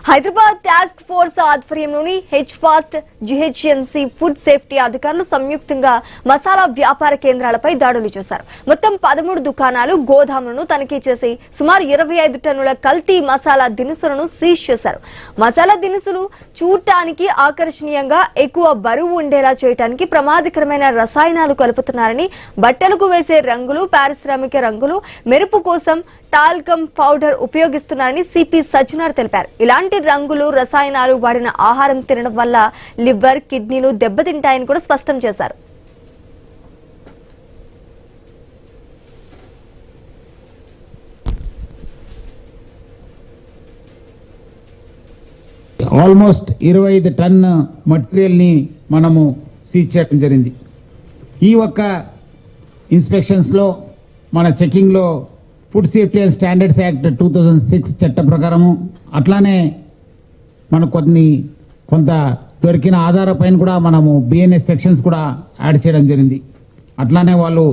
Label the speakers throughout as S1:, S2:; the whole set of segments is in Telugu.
S1: హైదరాబాద్ టాస్క్ ఫోర్స్ ఆధ్వర్యంలోని హెచ్ఫాస్ట్ జీహెచ్ఎంసీ ఫుడ్ సేఫ్టీ అధికారులు సంయుక్తంగా మసాలా వ్యాపార కేంద్రాలపై దాడులు చేశారు. మొత్తం 13 దుకాణాలు, గోదాములను తనిఖీ చేసి సుమారు 25 టన్నుల కల్తీ మసాలా దినుసులను సీజ్ చేశారు. మసాలా దినుసులు చూడటానికి ఆకర్షణీయంగా ఎక్కువ బరువు ఉండేలా చేయడానికి ప్రమాదకరమైన రసాయనాలు కలుపుతున్నారని, బట్టలకు వేసే రంగులు, పారిశ్రామిక రంగులు, మెరుపు కోసం టాల్కమ్ పౌడర్ ఉపయోగిస్తున్నారని సిపి సజ్జనార్ తెలిపారు. ఇలాంటి రంగులు, రసాయనాలు వాడిన ఆహారం తినడం వల్ల లివర్, కిడ్నీలు దెబ్బతింటాయని కూడా స్పష్టం చేశారు.
S2: ఆల్మోస్ట్ 25 టన్ మటీరియల్ ని మనము సీజ్ చేయడం జరిగింది. ఈ ఒక్క ఇన్స్పెక్షన్స్ లో మన చెకింగ్ లో food safety and standards act 2006 చట్ట ప్రకారము, అట్లానే మన కొంత దొరికిన ఆధారపైన కూడా మనము బిఎన్ఎస్ సెక్షన్స్ కూడా యాడ్ చేయడం జరిగింది. అట్లానే వాళ్ళు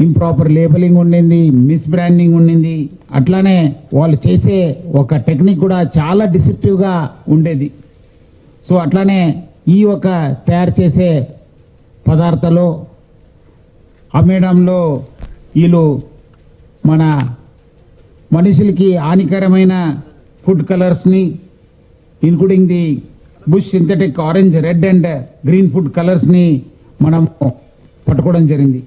S2: ఇంప్రాపర్ లేబలింగ్ ఉండింది, మిస్ బ్రాండింగ్ ఉండింది. అట్లానే వాళ్ళు చేసే ఒక టెక్నిక్ కూడా చాలా డిసెప్టివ్గా ఉండేది. సో అట్లానే ఈ ఒక తయారు చేసే పదార్థాలు అమ్మేయడంలో వీళ్ళు మన మనుషులకి హానికరమైన ఫుడ్ కలర్స్ని, ఇన్క్లూడింగ్ ది బుష్ synthetic orange, red and green food కలర్స్ని మనం పట్టుకోవడం జరిగింది.